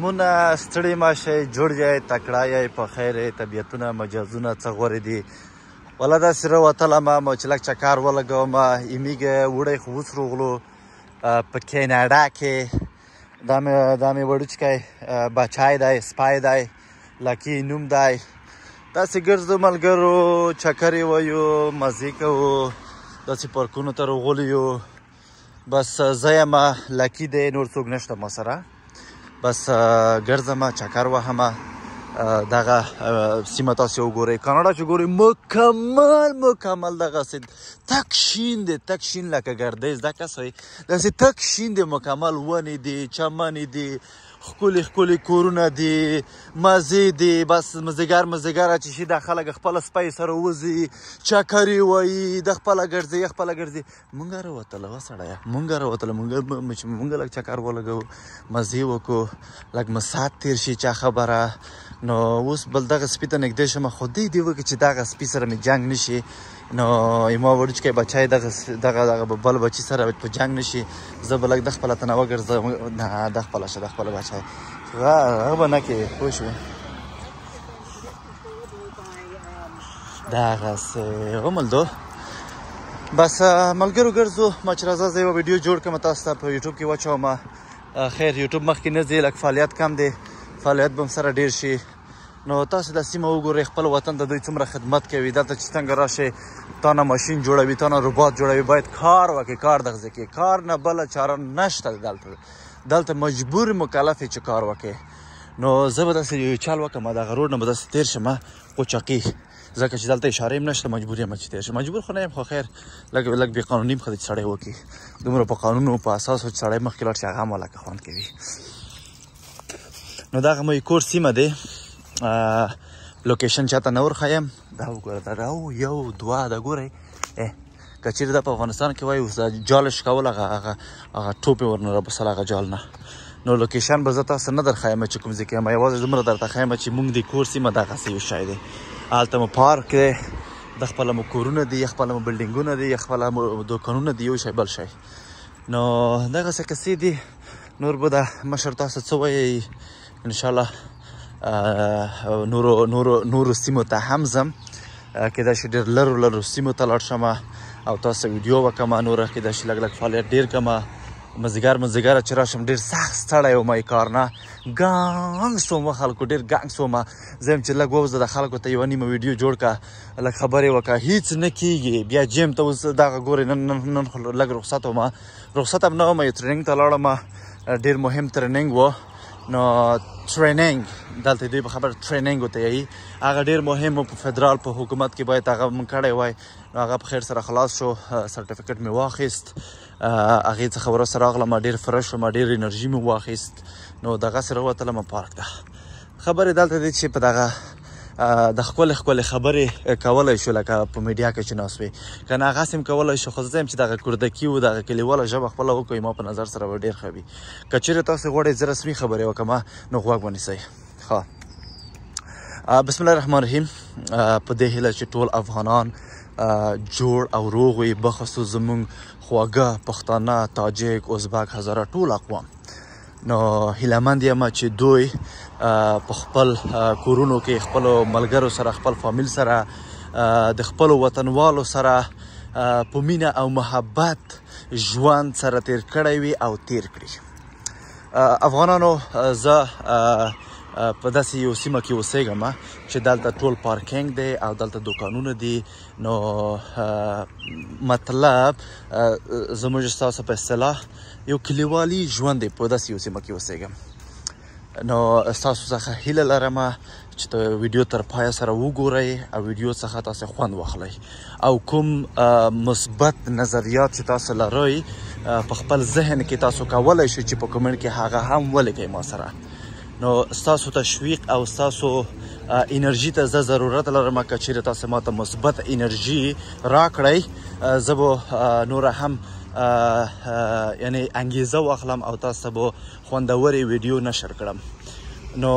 نظمونه ستړي مه شئ، جوړ یې، تکړه یې، په خیر یې، طبیعتونه مجازونه څه غوره دي. والله داسې راوتلمه ما چې لږ چکر ولګومه، ایمیږه وړی خو اوس روغلو په کیناډا کې. دا مې وړوچکی بچی دی، سپی دی، لکي نوم دی. داسې ګرځو ملګرو، چکر یې ویو، مزې کوو، داسې پارکونو ته راغلي یو. بس زه یمه، لکي دی، نور څوک نشته ما سره. بس ګرځمه، چکر وهمه. دغه سیمه تاسې وګورئ، کاناډا چې ګورئ مکمل دغسې تک شین دی، تک شین لکه ګردۍ زده کسئ، داسې تک شین دی مکمل. ونې دي، چمنې دي، ښکلي ښکلي کورونه دي، مزې دي. بس مازدیګر چې شي دا خلک خپله سپی سره وځي، چکر یې وهي، د خپله ګرځي. مونږ راوتله وه سړیه، مونږ لږ چکر ولګوو، مزې وکړو، لږ مو ساعت تېر شي چا خبره. نو اوس بل دغه سپي ته نږدې شمه، خو دې وکړي چې دغه سپي سره مې جنګ نه شي. نو یما وړوچکی بچی دغه بل بچي سره په جنګ نه شي. زه به لږ د خپله ته نه وګرځم. نه د خپله شه، د خپله بچی هغه به نه کوې، پوه شوې. دغسې وملدو. بس ملګرو ګرځو، ما چې راځه زه یوه ویډیو جوړ کړم تاسو ته په یوټیوب کې واچومه. خیر یوټیوب مخکې نه ځي، لږ فعالیت کم دی، فعالیت به هم سره ډېر شي. نو تاسو د سیمه وګورئ، خپل وطن ته دوی څومره خدمت کوي. دلته چې څنګه راشئ، تا نه ماشین جوړوي، تا نه روباټ جوړوي. باید کار وکړي، کار دغسې کې کار نه بله چاره نشته. دلته مجبور مکلف یې چې کار وکړي. نو زه به داسې یو چل وکړم، دغه روډ نه به داسې تېر شم قوچاقي، ځکه چې دلته اشاره هم نشته، مجبور یم چې تېر شم. مجبور خو نه یم، خو خیر لږ بې قانوني هم ښه ده چې سړی وکړي. دومره په قانونو په اساس چې سړی مخکې لاړ شي، هغه هم لکه خوند کوي. نو دغه مو کور سیمه دی. لوکیشن چاته نه ورښیم. دا وګوره، دا یو دوه دا ګورئ. که چېرې دا په افغانستان کې وایي اوس دا جال شکول، هغه ټوپ یې ورنه رابسل هغه جال نه. نو لوکیشن به زه تاسو نه درښیم چې کوم ځای کې یم، یوازې دومره درته ښیم چې موږ د کور سیمه دغسې یو شی دی. هلته مو پارک دی، د خپله مو کورونه دي، خپله مو بلډینګونه دي، خپله مو دوکانونه دي، یو شی بل شی. نو دغسې کیسې دي. نور به د مشر تاسو څه وایي، انشاءالله نورو سیمو ته هم ځم، کېدای شي ډېر لرو سیمو ته لاړ شم او تاسو ویډیو وکړم. نوره کېدای شي لږ فعالیت ډېر کړم. مازدیګر چې راشم ډېر سخت ستړی وم کار نه، ګنګ سوم، خلکو ډېر ګنګ سوم. زه یم چې لږ ووځه د خلکو ته یوه نیمه ویډیو جوړ کړه، لږ خبرې وکړه، هېڅ نه کېږي. بیا جیم ته اوس دغه ګورې نن خو لږ رخصت وم، رخصت هم نه وم، یو ټریننګ ته لاړم، ډېر مهم ټریننګ و. نو ټریننګ دلته دوی په خبره ټریننګ ورته یایي، هغه ډېر مهم و. په فدرال په حکومت کې باید هغه مونږ کړی وای. نو هغه په خیر سره خلاص شو، سرټیفیکټ مې واخیست، هغې څخه ورسره راغلم، ډېر فرش وم، ډېر انرژي مې واخیست. نو دغسې راوتلم پارک ته. خبرې دلته دي چې په دغه د ښکلې خبرې کولی شو، لکه په میډیا کې چې ناست وي، که نه هغسې هم کولی شو. خو زه یم چې دغه کردکي و، دغه کلیواله ژبه خپله وکړئ، ما په نظر سره به ډېر ښه وي. که چېرې تاسې غواړئ زه رسمي خبرې وکړم، نو غوږ ونیسئ. ښه، بسم الله الرحمن الرحیم. په دې هیله چې ټول افغانان جوړ او روغ وي، بخصوص زموږ خواږه پښتانه، تاجک، ازبک، هزاره، ټول اقوام. نو هیلهمند یم چې دوی په خپل کورونو کې خپلو ملګرو سره، خپل فامیل سره، د خپلو وطنوالو سره په مینه او محبت ژوند سره تیر کړی وي او تیر کړي. افغانانو، زه په داسې یو سیمه کې اوسېږم چې دلته ټول پارکینګ دی او دلته دوکانونه دي. نو مطلب زموږ ستاسو په اصطلاح یو کلیوالي ژوند دی، په داسې یو سیمه کې اوسېږم. نو ستاسو څخه هیله لرم چې ته ویډیو تر پایه سره وګورئ او ویډیو څخه تاسو خوند واخلئ، او کوم مثبت نظریات چې تاسو لرئ په خپل ذهن کې تاسو کولی شئ چې په کومنټ کې هغه هم ولیکئ ما سره. نو ستاسو تشویق او ستاسو انرژي ته زه ضرورت لرم. که چېرې تاسو ما ته مثبت انرژي راکړئ، زه به نوره هم یعنی انګیزه واخلم او تاسو به خوندورې ویډیو نشر کړم. نو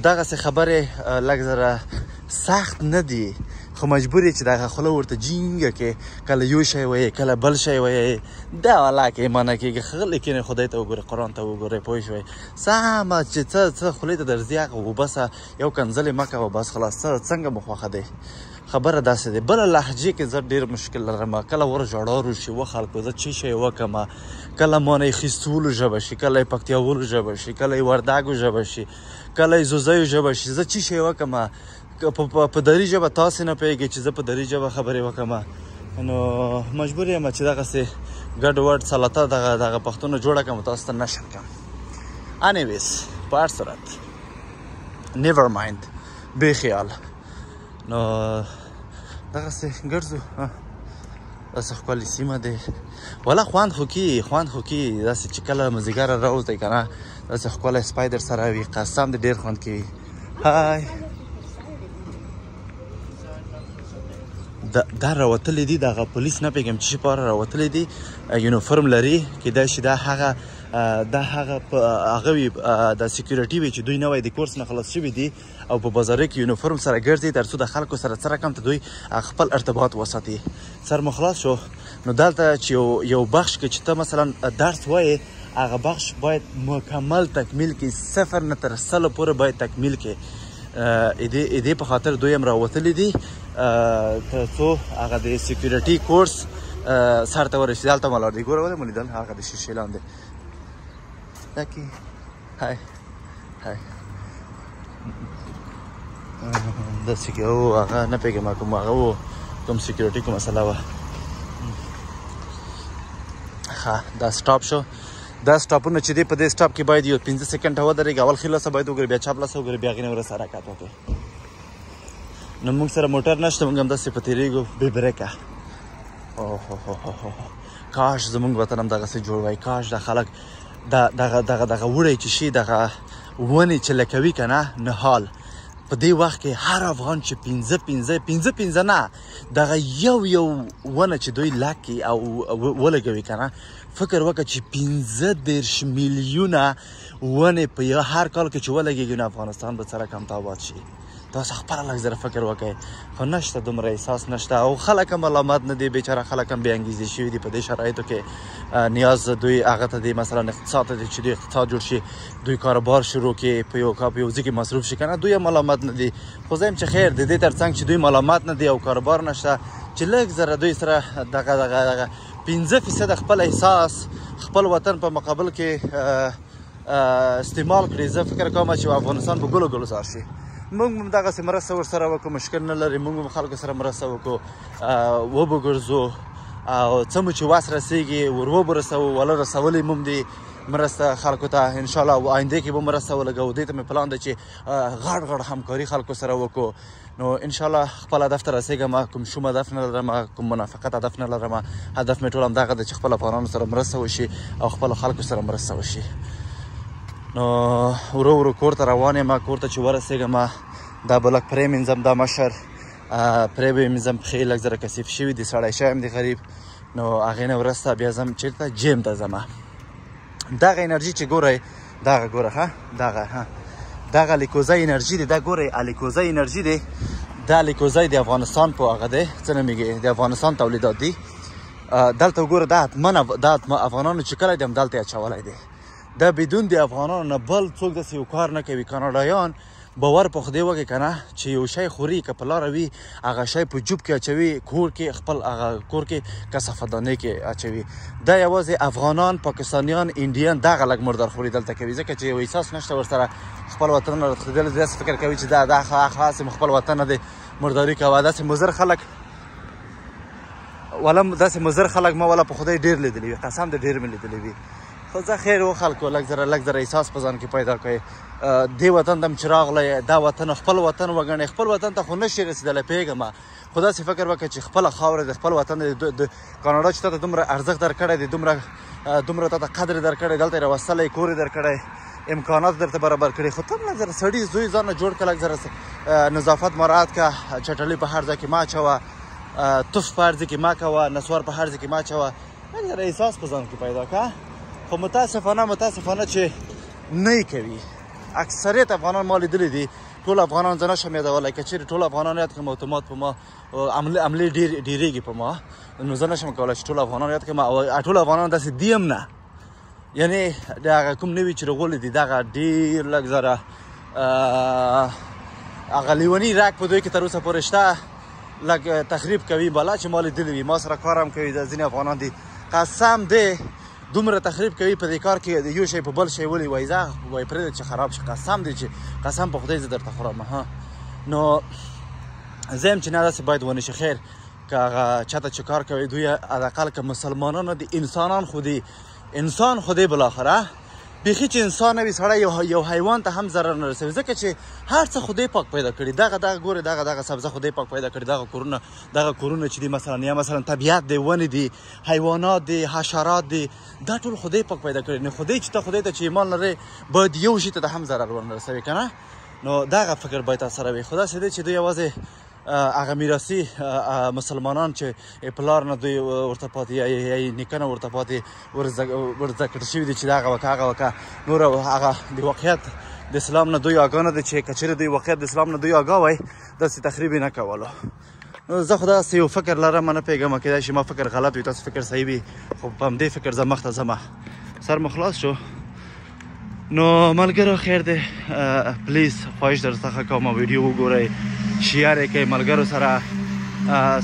دغسې خبرې لږ زره سخت نه دي، خو مجبور یې چې دغه خوله ورته جینګه کې کله یو شی وایې کله بل شی وایې دا والا کې منع کېږي غلی کښېنئ خدای ته وګورئ قرآن ته وګورئ پوه شوئ سمه چې څه خولې ته درځي هغه وبسه یو کنځلې مه کوه بس خلاص څنګه مو خوښه دی خبره داسې دی بله لهجې کې زه ډېر مشکل لرم کله ور ژړارو شي و خلکو زه چې شی وکړم کله مانه یې خیستولو ژبه شي کله یې پکتیاولو ژبه شي کله یې وردګو ژبه شي کله یې زوزیو ژبه شي زه چې شی وکړم په دري ژبه تاسې نه پوهېږئ چې زه په دري ژبه خبرې وکړم نو مجبور یم چې دغسې ګډ وډ سلطه دغه پښتونه جوړه کړم تاسو ته نشر کړم انیویز په هر صورت نیور مایند بې خیال نو دغسې ګرځو داسې ښکلې سیمه دی والا خوند خو کي داسې چې کله مازدیګره راوځئ که نه داسې ښکلی سپی در سره وي قسم دې ډېر خوند کوي هاي دا راوتلی دي دغه پولیس نه پوهېږم چې پاره راوتلی دي یونیفورم لري کیدای شي دا هغه وي د سیکیورټي وي چې دوی نوی د کورس نه خلاص شوي دي او په بازارۍ کې یونیفورم سره ګرځي تر څو د خلکو سره څه رقم ته دوی خپل ارتباط وساتي سر مو خلاص شو نو دلته چې یو بخش کې چې ته مثلا درس وایې هغه بخش باید مکمل تکمیل کړي 0 نه تر 100 پورې باید تکمیل کړي دې په خاطر دوی هم راوتلی دي تر څو هغه د سیکیورټي کورس سر ته ورسېدي هلته ولاړ دي ګوره ولې مو لیدل هغه د شیشې لاندې دا کې هاي داسې کې هغه نه پوهېږم کوم هغه و کوم سیکیورټي کوم مسله وه ښه دا سټاپ شو دا سټاپونه چې دی په دې سټاپ کې باید یو 15 سکنډه ودرېږي اول ښي لاسه باید وګورې بیا چپ لاسه وګورې بیا هغې نه وروسته حرکت وکړې نو موږ سره موټر نشته موږ همداسې په تېرېږو بې بریکه کاش زموږ وطن هم دغسې جوړ وای کاش د خلک دغه وړی چې شي دغه ونې چې لکوي که نه نهال په دې وخت کې هر افغان چې 15 نه دغه یو ونه چې دوی لکي او ولګوي که نه فکر وکړه چې 15 میلیونه ونې په هر کال کې چې ولګېږي نو افغانستان به څه رقم آباد شي تاسو خپله لږ زره فکر وکړئ خو نشته دومره احساس نشته او خلک هم ملامت نه دي بیچاره خلک هم بې انګیزې شوي دي په دې شرایطو کې نیاز دوی هغه ته دی مثلا اقتصاد ته دی چې دوی اقتصاد جوړ شي دوی کاروبار شروع کړي په یو ځای کې مصروف شي که نه دوی هم ملامت نه دي خو زه یم چې خیر د دې تر څنګ چې دوی ملامت نه دي او کاروبار نشته چې لږ زره دوی سره دغه 15% خپل احساس خپل وطن په مقابل کې استعمال کړي زه فکر کوم چې افغانستان به ګلو ګلزار شي موږ هم دغسې مرسته ورسره وکړو مشکل نه لري موږ هم خلکو سره مرسته وکړو وبګرځو او څه مو چې وس رسېږي ور وبرسوو وله رسولې مو هم دي مرسته خلکو ته انشاءالله آینده کې به مرسته ولګوو دې ته مې پلان دی چې غټ همکاري خلکو سره وکړو نو انشاءالله خپل هدف ته رسېږم کوم شوم هدف نه لرم کوم منافقت هدف نه لرم هدف مې ټول همدغه دی چې خپل افغانانو سره مرسته وشي او خپلو خلکو سره مرسته وشي نو ورو کور ته روان یم کور ته چې ورسېږم دا بلک پرې مینځم دا مشر پرې به یې مینځم پښې لږ زره کثیف شوي دي سړی شوی یم د غریب نو هغې نه وروسته بیا ځم چېرته جیم ته ځم دغه انرژي چې ګورئ دغه ګوره دغه لیکوزی انرژي دی دا ګورئ لیکوزی انرژي دی دا لیکوزی د افغانستان په هغه دی څه نومېږي د افغانستان تولیدات دي دلته وګوره دا افغانانو چې کلی دی هم دلته یې اچولی دی دا بدون د افغانانو نه بل څوک داسې یو کار نه کوي کاناډایان باور په خدای وکړي که نه چې یو شی خوري که په لاره وي هغه شی په جوب کې اچوي کور کې خپل هغه کور کې کثافهدانۍ کې اچوي دا یوازې افغانان پاکستانیان انډین دغه لږ مردار خوري دلته کوي ځکه چې یو احساس نشته ورسره خپل وطن نه رسېدلی داسې فکر کوي چې دا خاص خپل وطن نه دی مرداري کوه داسې مضر خلک ولا داسې مضر خلک ما ولا په خدای ډېر لیدلي وي قسم دې ډېر مې لیدلي وي خو زه خیر و خلکو لږ زره احساس په ځان کې پیدا کړئ دې وطن ته هم چې راغلی دا وطن خپل وطن وګڼئ خپل وطن ته خو نشي رسېدلی پوهېږم خو داسې فکر وکړه چې خپله خاوره د خپل وطن د کاناډا چې تا ته دومره ارزښت درکړی دی دومره تا ته قدر درکړی دلته یې راوستلی کور یې درکړی امکانات درته برابر کړي خو ته هم لږ زره سړي زوی ځان نه جوړ کړه لږ زره نظافت مراعات کړه چټلي په هر ځای کې مه اچوه تف په هر ځای کې مه کوه نسوار په هر ځای کې مه اچوه لږ زره احساس په ځان کې پیدا کړه خو متاسفانه چې نه یې کوي اکثریت افغانان ما لیدلی دي ټول افغانان زه نشم یادولی که چېرې ټول افغانان یاد کړم اتومات په ما حملې ډېرېږي په ما نو زه نشم کولی چې ټول افغانان یاد کړم او ټول افغانان داسې دي هم نه یعنې د هغه کوم نوي چې راغلي دي دغه ډېر لږ زره هغه لیوني راک په دوی کې تر اوسه پورې شته لږ تخریب کوي بالا چې ما لیدلی وي ما سره کار هم کوي د ځینې افغانان دي قسم دی دومره تخریب کوي په دې کار کې یو شی په بل شی ولي وایي زه وایي پرېږده چې خراب شي قسم دی چې قسم په خدای زه درته خورم ها نو زه یم چې نه داسې باید ونه شي خیر که هغه چاته چې کار کوي دوی حداقل که مسلمانان دي انسانان خو دي انسان خو دی بالاخره بیخي چې انسان نه وي سړی یو حیوان ته هم ضرر نه رسوي ځکه چې هر څه خدای پاک پیدا کړي دغه ګورې دغه سبزه خدای پاک پیدا کړي دغه کورونه چې دي مثلا یا مثلا طبیعت دی ونې دي حیوانات دي حشرات دي دا ټول خدای پاک پیدا کړي نو خدای ته چې ایمان لري باید یو شي ته هم ضرر ونه رسوي که نه نو دغه فکر باید تاسو سره وي خو داسې دی چې دوی یوازې هغه میراثي مسلمانان چې پلار نه دوی ورته پاتې یا نیکه نه ورته پاتې ورزده کړي شوي دي چې هغه وکړه نور هغه د واقعیت د اسلام نه دوی آګاه نه دي چې که چېرې دوی واقعیت د اسلام نه دوی آګاه وای داسې تخریب یې نه کولو نو زه خو داسې یو فکر لرم نه پوهېږم کیدای شي ما فکر غلط وي تاسو فکر صحیح وي خو په همدې فکر زه مخته ځم سر مو خلاص شو نو ملګرو خیر دی پلیز خواهش در څخه کوم ویډیو وګورئ شیر یې کوئ ملګرو سره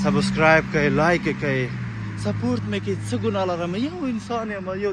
سبسکرایب کوئ لایک یې کوئ سپورټ مې کوئ څه ګناه لرم یو انسان یم یو